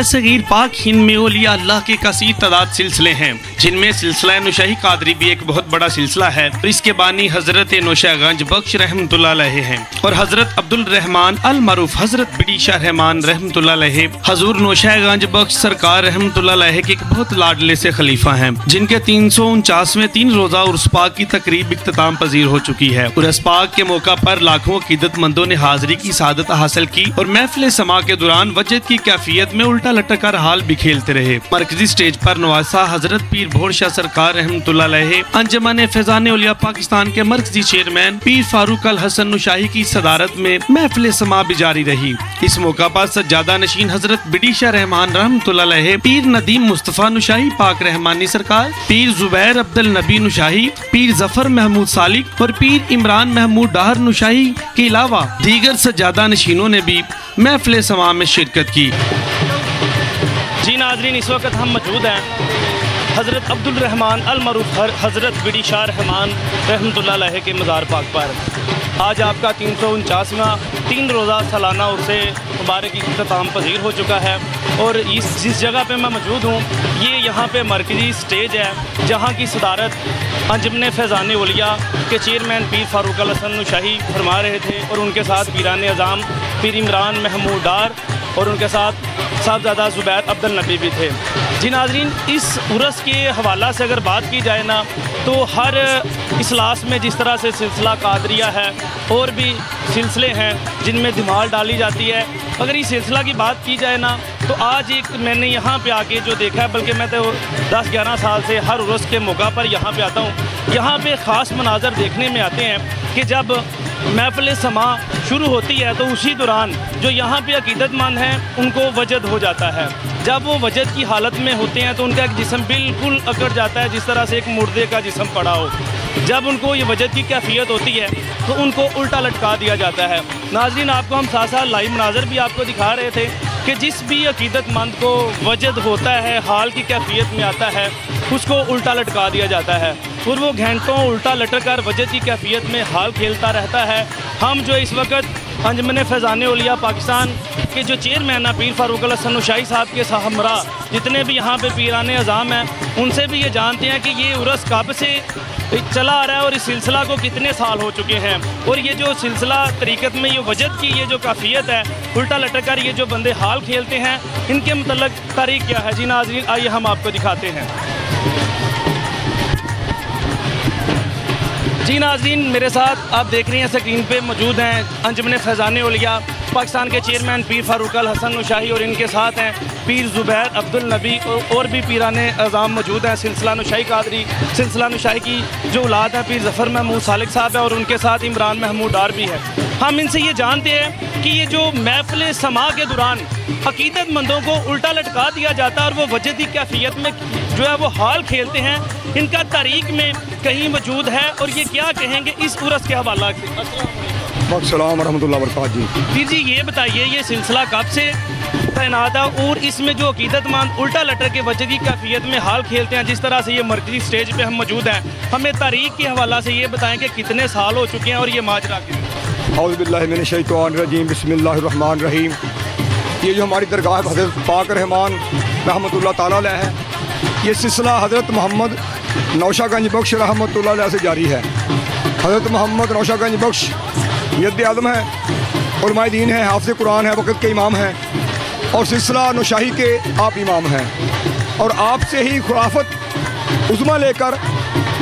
बरसगीर पाक हिंद में औलिया अल्लाह के कसीर तादाद सिलसिले हैं, जिनमें सिलसिला नौशाही कादरी भी एक बहुत बड़ा सिलसिला है। और इसके बानी हजरत नौशागंज बख्श रहमतुल्लाह अलैहि हैं और हजरत अब्दुल रहमान अल मरूफ हजरत बिडी शाह रहमान रहमतुल्लाह अलैहि हजूर नौशागंज बख्श सरकार रहमतुल्लाह अलैहि के एक बहुत लाडले से खलीफा हैं, जिनके 349वें 3 रोजा उर्स पाक की तकरीब इख्तिताम पजीर हो चुकी है। उर्स पाक के मौका पर लाखों अकीदतमंदों ने हाजिरी की सादत हासिल की और महफिल समा के दौरान वजद की कैफियत में उल्टा लटक कर हाल बिखेरते रहे। मरकजी स्टेज पर नवासा हजरत पीर भोर शाह सरकार रहमतुल्लाह अलैहि अंजमन फैजान औलिया पाकिस्तान के मरकजी चेयरमैन पीर फारूक अल हसन नुशाही की सदारत में महफिल समा भी जारी रही। इस मौका पर सज्जादा नशीन हजरत बिडी शाह रहमान रहमतुल्लाह अलैहि, पीर नदीम मुस्तफा नुशाही पाक रहमानी सरकार, पीर जुबैर अब्दुल नबी नुशाही, पीर जफर महमूद सालिक और पीर इमरान महमूद डाहर नुशाही के अलावा दीगर सज्जादा नशीनों ने भी महफिल समा में शिरकत की। जी नाज़रीन, इस वक्त हम मौजूद हैं हज़रत अब्दुल रहमान अल मरूफ हज़रत बिडी शाह रहमान रहमतुल्लाह अलैहि के मज़ार पाक पर। आज आपका 349वां 3 रोज़ा सालाना उर्से मुबारक इख्तिताम पजीर हो चुका है और जिस जगह पे मैं मौजूद हूँ ये यहाँ पे मरकजी स्टेज है, जहाँ की सदारत अंजमन फैज़ान औलिया के चेयरमैन पीर फारूक अल हसन नुशाही फरमा रहे थे और उनके साथ पीरान अज़ाम पीर इमरान महमूद डार और उनके साथ साहबजादा जुबैर अब्दुल नबी भी थे। जी नाज़रीन, इस उर्स के हवाला से अगर बात की जाए ना तो हर इस्लास में जिस तरह से सिलसिला कादरिया है और भी सिलसिले हैं जिनमें धमाल डाली जाती है, अगर इस सिलसिला की बात की जाए ना तो आज एक मैंने यहाँ पे आके जो देखा है, बल्कि मैं तो 10-11 साल से हर उर्स के मौका पर यहाँ पे आता हूँ। यहाँ पे ख़ास मनाजर देखने में आते हैं कि जब महफिल समा शुरू होती है तो उसी दौरान जो यहाँ पे अकीदतमंद हैं उनको वजद हो जाता है। जब वो वजद की हालत में होते हैं तो उनका एक जिस्म बिल्कुल अकड़ जाता है, जिस तरह से एक मुर्दे का जिस्म पड़ा हो। जब उनको ये वजद की कैफियत होती है तो उनको उल्टा लटका दिया जाता है। नाज़रीन, आपको हम साथ साथ लाइव मनाजर भी आपको दिखा रहे थे कि जिस भी अकीदतमंद को वजद होता है, हाल की कैफियत में आता है, उसको उल्टा लटका दिया जाता है और वो घंटों उल्टा लटक कर वजद की कैफियत में हाल खेलता रहता है। हम जो इस वक्त अंजमन फैज़ान औलिया पाकिस्तान के जो चेयरमैन है पीर फारूक अल हसन नुशाही साहब के हमरा जितने भी यहाँ पे पीरान अज़ाम हैं उनसे भी ये जानते हैं कि ये उर्स कब से चला आ रहा है और इस सिलसिला को कितने साल हो चुके हैं और ये जो सिलसिला तरीक़त में ये वजद की ये जो काफ़ियत है उल्टा लटक कर ये जो बंदे हाल खेलते हैं इनके मतलब तारीख़ क्या है। जी नाज़रीन, आइए हम आपको दिखाते हैं। जी नाज़रीन, मेरे साथ आप देख रहे हैं स्क्रीन पे मौजूद हैं अंजमन फैज़ान औलिया पाकिस्तान के चेयरमैन पीर फारूक अल हसन नुशाही और इनके साथ हैं पीर जुबैर अब्दुल नबी और भी पीरान अज़ाम मौजूद हैं। सिलसिला नुशाही कादरी सिलसिला नुशाही की जो औलाद है पीर जफर महमूद सालिक साहब है और उनके साथ इमरान महमूद डार भी है। हम इनसे ये जानते हैं कि ये जो महफिल समा के दौरान अकीदतमंदों को उल्टा लटका दिया जाता है और वो वजदी कैफियत में जो है वो हाल खेलते हैं, इनका तारीख में कहीं मौजूद है और ये क्या कहेंगे इस उर्स के हवाला से। अस्सलाम वरहमतुल्लाहि वबरकातुहू। फिर जी ये बताइए ये सिलसिला कब से तैनात है और इसमें जो अकीदतमंद उल्टा लटक के वजदी कैफियत में हाल खेलते हैं, जिस तरह से ये मरकजी स्टेज पे हम मौजूद हैं, हमें तारीख के हवाला से ये बताएं कि कितने साल हो चुके हैं और ये माजरा औज़ु बिल्लाहि मिनश शैतानिर रजीम बिस्मिल्लाहिर रहमानिर रहीम। ये जो हमारी दरगाह हज़रत पाक रहमान रहमतुल्लाह ताला अलैह है, ये सिलसिला हज़रत मोहम्मद नौशागंज बख्श रहमतुल्लाह अलैह से जारी है। हज़रत मोहम्मद नौशागंज बख्श मुजद्दिद आज़म है, उलमा दीन है, हाफ़िज़ कुरान है, वक़्त के इमाम हैं और सिलसिला नौशाही के आप इमाम हैं और आपसे ही खुराफत उज़्मा लेकर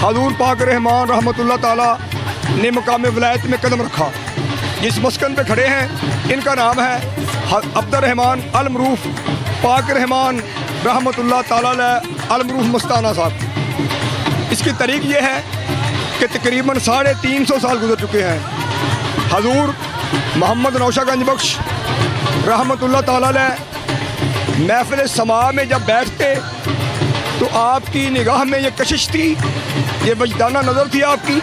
हज़ूर पाक रहमान रहमतुल्लाह ताला ने मकाम विलायत में कदम रखा। जिस मस्कन पे खड़े हैं इनका नाम है अब्दुल रहमान अल मरूफ पाक रहमान रहमतुल्लाह ताला अलैह अल मरूफ मस्ताना साहब। इसकी तारीख ये है कि तकरीबन 350 साल गुजर चुके हैं। हजूर मोहम्मद नौशागंज बख्श रहमतुल्लाह ताला अलैह महफिल समा में जब बैठते तो आपकी निगाह में ये कशिश थी, ये वजदाना नज़र थी आपकी।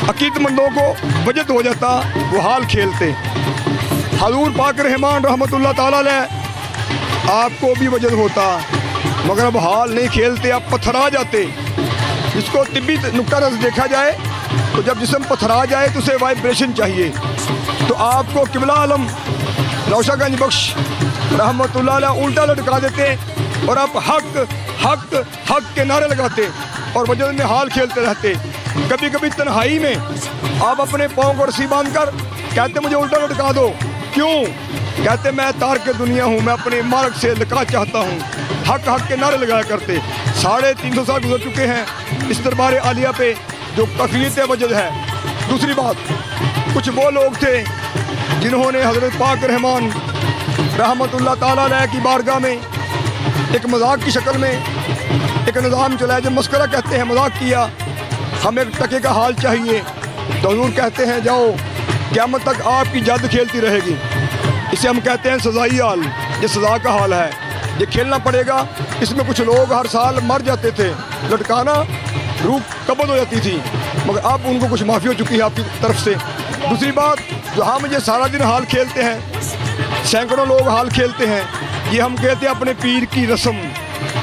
अकीदतमंदों को वजद हो जाता, वो हाल खेलते। हजूर पाक रहमान रहमतुल्लाह ताला अलैह आपको भी वजद होता मगर अब हाल नहीं खेलते, आप पत्थरा जाते। इसको तिब्बी नुक्ता नज़र देखा जाए तो जब जिस्म पत्थरा जाए तो उसे वाइब्रेशन चाहिए। तो आपको किबला आलम नौशागंज बख्श रहमतुल्लाह अलैह उल्टा लटका देते और आप हक हक हक के नारे लगाते और वजह में हाल खेलते रहते। कभी कभी तन्हाई में आप अपने पाँव को रस्सी बांध कर कहते मुझे उल्टा लटका दो। क्यों? कहते मैं तारक दुनिया हूँ, मैं अपने मार्ग से लटका चाहता हूँ। हक हक के नारे लगाया करते। 350 साल गुजर चुके हैं इस दरबार आलिया पे जो कफियत वजद है। दूसरी बात, कुछ वो लोग थे जिन्होंने हज़रत पाक रहमान रहमतुल्लाह ताला अलैह की बारगाह में एक मजाक की शक्ल में एक निज़ाम चलाया जो मस्करा कहते हैं, मजाक किया, हमें एक टके का हाल चाहिए। तो हुज़ूर कहते हैं जाओ क़यामत तक आपकी जद खेलती रहेगी। इसे हम कहते हैं सज़ाई हाल, ये सज़ा का हाल है, ये खेलना पड़ेगा। इसमें कुछ लोग हर साल मर जाते थे, लटकाना रूह कब्ज़ हो जाती थी, मगर अब उनको कुछ माफ़ी हो चुकी है आपकी तरफ से। दूसरी बात, जो हम ये सारा दिन हाल खेलते हैं, सैकड़ों लोग हाल खेलते हैं, ये हम कहते हैं अपने पीर की रस्म।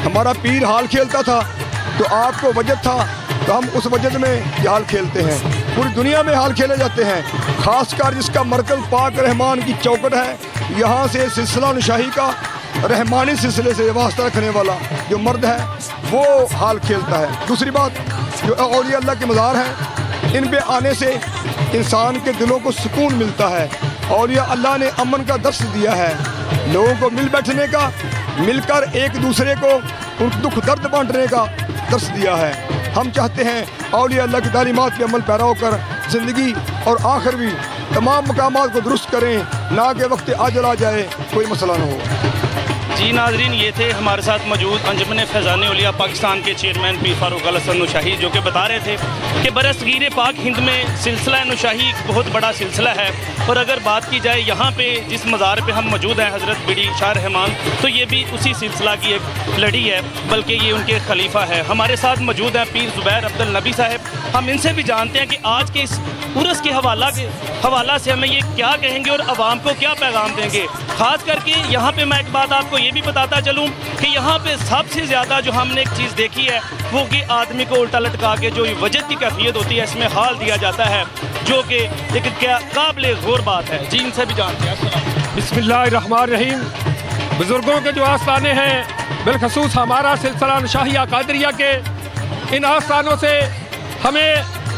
हमारा पीर हाल खेलता था तो आपको वजद था, तो हम उस वजद में ये हाल खेलते हैं। पूरी दुनिया में हाल खेले जाते हैं, ख़ासकर जिसका मरकज़ पाक रहमान की चौकट है, यहाँ से सिलसिला निशाही का रहमानी सिलसिले से वास्ता रखने वाला जो मर्द है वो हाल खेलता है। दूसरी बात, जो औलिया अल्लाह के मज़ार हैं, इन पे आने से इंसान के दिलों को सुकून मिलता है। औलिया अल्लाह ने अमन का दर्स दिया है, लोगों को मिल बैठने का, मिलकर एक दूसरे को उन दुख दर्द बांटने का दर्स दिया है। हम चाहते हैं औलिया अल्लाह की तालीमात के अमल पैरा होकर ज़िंदगी और आखिर भी तमाम मकामात को दुरुस्त करें, ना कि वक्त आजल आ जाए कोई मसला ना हो। जी नाजरीन, ये थे हमारे साथ मौजूद अंजुमन फैज़ान औलिया पाकिस्तान के चेयरमैन पीर फारूक अल हसन नौशाही, जो कि बता रहे थे कि बरसगीर पाक हिंद में सिलसिला नौशाही एक बहुत बड़ा सिलसिला है। और अगर बात की जाए यहाँ पे जिस मज़ार पे हम मौजूद हैं हज़रत बीड़ी शाह रहमान, तो ये भी उसी सिलसिला की एक लड़ी है, बल्कि ये उनके खलीफा है। हमारे साथ मौजूद हैं पीर ज़ुबैर अब्दुल नबी साहब। हम इनसे भी जानते हैं कि आज के इस उर्स के हवाला से हमें ये क्या कहेंगे और आवाम को क्या पैगाम देंगे। ख़ास करके यहाँ पे मैं एक बात आपको ये भी बताता चलूँ कि यहाँ पे सबसे ज़्यादा जो हमने एक चीज़ देखी है वो कि आदमी को उल्टा लटका के जो वजद की कैफियत होती है इसमें हाल दिया जाता है, जो कि एक क्या काबिल गौर बात है। जी इनसे भी जानते हैं। बिस्मिल्लाहिर्रहमानिर्रहीम। बुज़ुर्गों के जो आस्थाने हैं, बिलखसूस हमारा सिलसिला नशाहिया कादरिया के, इन आस्थानों से हमें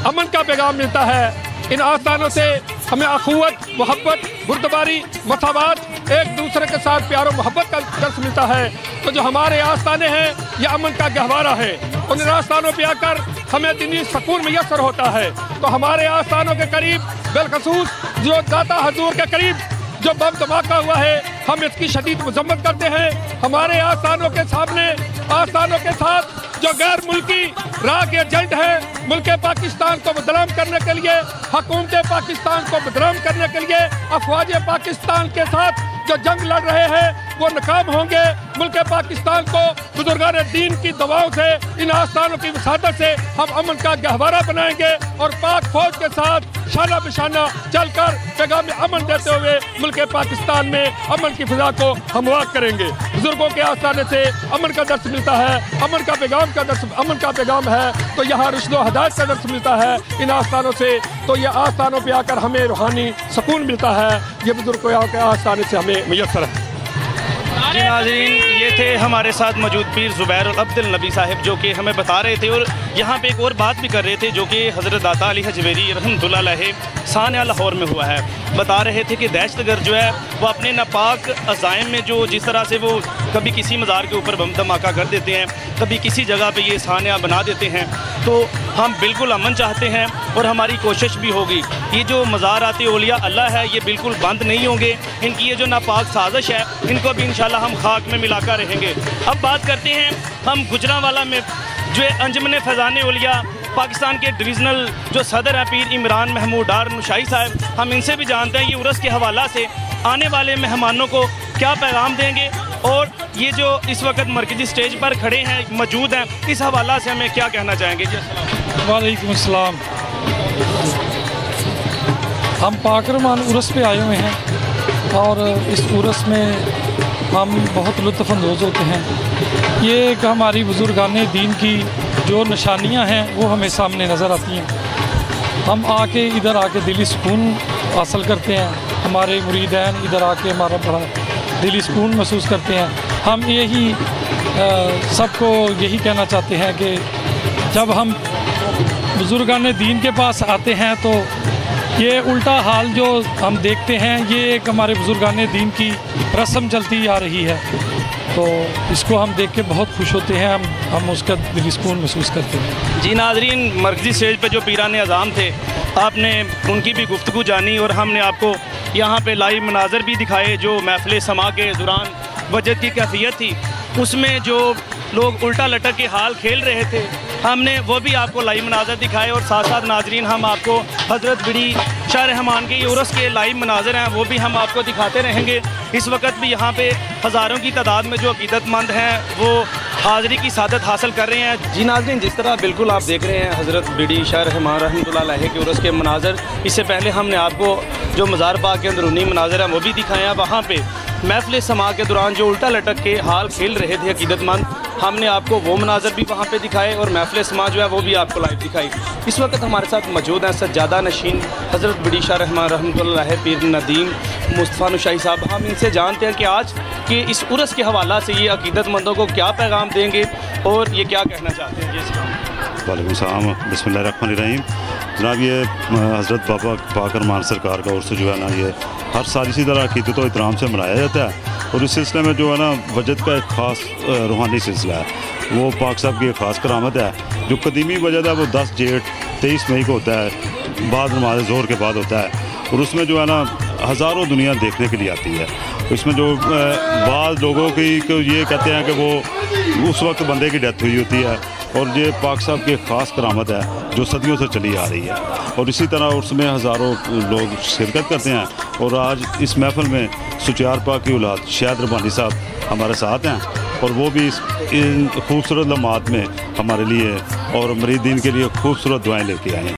अमन का पैगाम मिलता है। इन आस्थानों से हमें अखुवत, मोहब्बत, बुर्दबारी, मसावत, एक दूसरे के साथ प्यार और मोहब्बत का दर्स मिलता है। तो जो हमारे आस्थाने हैं ये अमन का गहवारा है। उन आस्थानों पर आकर हमें दिनी सुकून मैसर होता है। तो हमारे आस्थानों के करीब, बिलखसूस जो दाता हजूर के करीब जो बम धमाका हुआ है, हम इसकी शदीद मजम्मत करते हैं। हमारे आस्थानों के सामने, आस्थानों के साथ जो गैर मुल्की राह के एजेंट हैं, मुल्क पाकिस्तान को बदनाम करने के लिए, हुकूमत पाकिस्तान को बदनाम करने के लिए अफवाज पाकिस्तान के साथ जो जंग लड़ रहे हैं वो नाकाम होंगे। मुल्क पाकिस्तान को बुजुर्गान दीन की दवाओं से, इन आस्थानों की वसादत से हम अमन का गहवारा बनाएंगे और पाक फौज के साथ शाना बिशाना चलकर पैगाम अमन देते हुए मुल्क पाकिस्तान में अमन की फिजा को हमवार करेंगे। बुजुर्गों के आस्थाने से अमन का दर्स मिलता है, अमन का पैगाम है। तो यहाँ रुश्द हदायत का दर्स मिलता है इन आस्थानों से। तो ये आस्थानों पर आकर हमें रूहानी सुकून मिलता है। ये बुजुर्गों के आस्थाने से हमें मैसर है। जी नाज़रीन, ये थे हमारे साथ मौजूद पीर ज़ुबैर अब्दुल नबी साहब, जो कि हमें बता रहे थे और यहाँ पे एक और बात भी कर रहे थे, जो कि हज़रत दाता अली हजवेरी रहमतुल्लाह अलैह सानिया लाहौर में हुआ है। बता रहे थे कि दहशतगर्द जो है वो अपने नापाक अज़ाइम में जो जिस तरह से वो कभी किसी मज़ार के ऊपर बम धमाका कर देते हैं, कभी किसी जगह पे ये सानिया बना देते हैं। तो हम बिल्कुल अमन चाहते हैं और हमारी कोशिश भी होगी ये जो मज़ारात औलिया अल्लाह है ये बिल्कुल बंद नहीं होंगे। इनकी ये जो नापाक साजिश है इनको भी इंशाल्लाह हम खाक में मिलाकर रहेंगे। अब बात करते हैं हम गुजरांवाला में जो अंजुमन फैज़ान औलिया पाकिस्तान के डिविज़नल जो सदर हैं पीर इमरान महमूद डार नौशाही साहब, हम इनसे भी जानते हैं ये उर्स के हवाला से आने वाले मेहमानों को क्या पैगाम देंगे और ये जो इस वक्त मरकज़ी स्टेज पर खड़े हैं मौजूद हैं, इस हवाला से हमें क्या कहना चाहेंगे। जी वालेकुम अस्सलाम। हम पाक रहमान उर्स पे आए हुए हैं और इस उर्स में हम बहुत लुत्फ़अंदोज़ होते हैं। ये एक हमारी बुज़ुर्गाने दीन की जो निशानियां हैं वो हमें सामने नज़र आती हैं। हम इधर आके दिली सुकून हासिल करते हैं। हमारे मुरीदैन इधर आके हमारा बड़ा दिली सुकून महसूस करते हैं। हम यही सबको यही कहना चाहते हैं कि जब हम बुज़ुर्गान दीन के पास आते हैं तो ये उल्टा हाल जो हम देखते हैं, ये एक हमारे बुज़ुर्गान दीन की रस्म चलती आ रही है, तो इसको हम देख के बहुत खुश होते हैं, हम उसका दिली सुकून महसूस करते हैं। जी नाज़रीन, मरकज़ी स्टेज पे जो पीरान अज़ाम थे, आपने उनकी भी गुफ्तगू जानी और हमने आपको यहाँ पे लाइव मनाज़र भी दिखाए जो महफ़िल समा के दौरान वजद की कैफियत थी, उसमें जो लोग उल्टा लटक के हाल खेल रहे थे, हमने वो भी आपको लाइव मनाज़र दिखाए। और साथ साथ नाजरीन, हम आपको हज़रत बीड़ी शाह रहमान के उर्स के लाइव मनाज़र हैं वो भी हम आपको दिखाते रहेंगे। इस वक्त भी यहाँ पे हज़ारों की तादाद में जो अक़ीदतमंद हैं वो हाज़री की सादत हासिल कर रहे हैं। जी नाज़रीन, जिस तरह बिल्कुल आप देख रहे हैं हज़रत बीड़ी शाह रहमान रहमतुल्लाह अलैह के उर्स के मनाज़र, इससे पहले हमने आपको जो मज़ार पाक के अंदरूनी मनाज़र हैं वो भी दिखाए हैं। वहाँ पर महफ़िल समा के दौरान जो उल्टा लटक के हाल खेल रहे थे अक़ीदतमंद, हमने आपको वो मनाज़र भी वहाँ पे दिखाए और महफ़िल समा जो है वो भी आपको लाइव दिखाई। इस वक्त हमारे साथ मौजूद हैं सज्जादा नशीन हज़रत बीड़ी शाह रहमान रहमतुल्लाह अलैह पीर नदीम मुस्तफ़ा नुशाही साहब। हम इनसे जानते हैं कि आज के इस उर्स के हवाला से ये अक़ीदतमंदों को क्या पैगाम देंगे और ये क्या कहना चाहते हैं। जी वालेकुम सलाम, बिस्मिल्लाहिर्रहमानिर्रहीम। जनाब, ये हज़रत बाबा पाक रहमान सरकार का उर्स जो है ना, ये हर साल इसी तरह अक़ीदत और एहतराम से मनाया जाता है और इस सिलसिले में जो है ना वजद का एक ख़ास रूहानी सिलसिला है, वो पाक साहब की एक ख़ास करामत है। जो कदीमी वजद है वो 10 जेठ 23 मई को होता है, बाद नमाज ज़ोहर के बाद होता है और उसमें जो है ना हज़ारों दुनिया देखने के लिए आती है। इसमें जो बाद लोगों की ये कहते हैं कि वो उस वक्त बंदे की डेथ हुई होती है और ये पाक साहब की ख़ास करामत है जो सदियों से चली आ रही है और इसी तरह उसमें हज़ारों लोग शिरकत करते हैं। और आज इस महफ़िल में सुचियार पाक की औलाद शायद रब्बानी साहब हमारे साथ हैं और वो भी इन खूबसूरत लम्हात में हमारे लिए और मरीदीन के लिए खूबसूरत दुआएं लेके आए हैं।